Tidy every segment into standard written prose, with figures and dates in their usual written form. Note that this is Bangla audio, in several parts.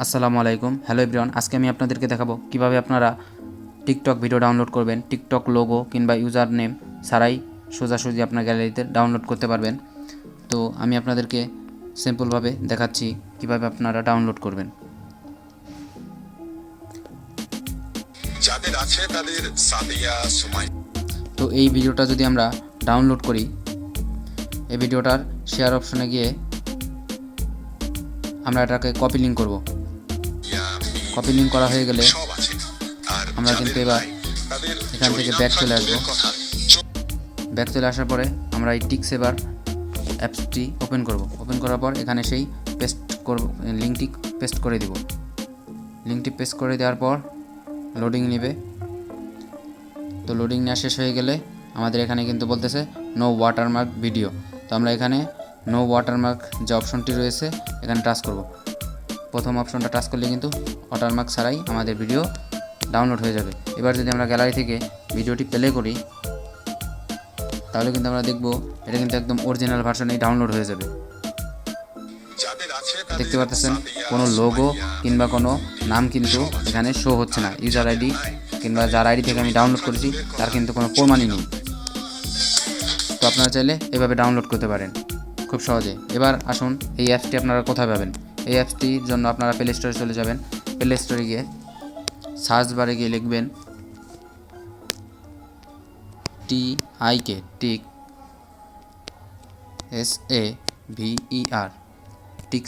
আসসালামু আলাইকুম। হ্যালো এভরিওয়ান, আজকে আমি আপনাদেরকে দেখাবো কিভাবে আপনারা টিকটক ভিডিও ডাউনলোড করবেন। টিকটক লোগো কিংবা ইউজার নেম ছাড়াই সোজাসুজি আপনার গ্যালারিতে ডাউনলোড করতে পারবেন। তো আমি আপনাদেরকে সিম্পলভাবে দেখাচ্ছি কিভাবে আপনারা ডাউনলোড করবেন। যাদের আছে তাদের সাদিয়া সুমাই। তো এই ভিডিওটা যদি আমরা ডাউনলোড করি, এই ভিডিওটার শেয়ার অপশনে গিয়ে আমরা এটাকে কপি লিঙ্ক করব। কপি লিঙ্ক করা হয়ে গেলে আমরা কিন্তু এবার এখান থেকে ব্যাক চলে আসবো। ব্যাক চলে আসার পরে আমরা এই টিকসেভার অ্যাপসটি ওপেন করব। ওপেন করার পর এখানে সেই পেস্ট করব, লিঙ্কটি পেস্ট করে দিব। লিঙ্কটি পেস্ট করে দেওয়ার পর লোডিং নেবে। তো লোডিং নেওয়া শেষ হয়ে গেলে আমাদের এখানে কিন্তু বলতেছে নো ওয়াটারমার্ক ভিডিও। তো আমরা এখানে নো ওয়াটারমার্ক যে অপশনটি রয়েছে এখানে টাচ করব। প্রথম অপশনটা টাচ করলে কিন্তু ওয়াটারমার্ক ছাড়াই আমাদের ভিডিও ডাউনলোড হয়ে যাবে। এবার যদি আমরা গ্যালারি থেকে ভিডিওটি প্লে করি তাহলে কিন্তু আমরা দেখব এটা কিন্তু একদম অরিজিনাল ভার্সনেই ডাউনলোড হয়ে যাবে। দেখতে পাচ্ছেন কোনো লোগো কিংবা কোনো নাম কিন্তু এখানে শো হচ্ছে না। ইউজার আইডি কিংবা যার আইডি থেকে আমি ডাউনলোড করেছি তার কিন্তু কোনো প্রমাণই নেই। তো আপনারা চাইলে এভাবে ডাউনলোড করতে পারেন খুব সহজে। এবার আসুন এই অ্যাপসটি আপনারা কোথায় পাবেন। এই অ্যাপসটির জন্য আপনারা প্লে স্টোরে চলে যাবেন। প্লে স্টোরে গিয়ে সার্চ বারে গিয়ে লিখবেন টিক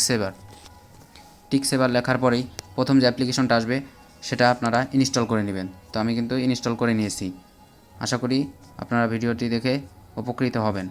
SAVER টিকসেভার লেখার পরেই প্রথম যে অ্যাপ্লিকেশনটা আসবে সেটা আপনারা ইনস্টল করে নেবেন। তো আমি কিন্তু ইনস্টল করে নিয়েছি। আশা করি আপনারা ভিডিওটি দেখে উপকৃত হবেন।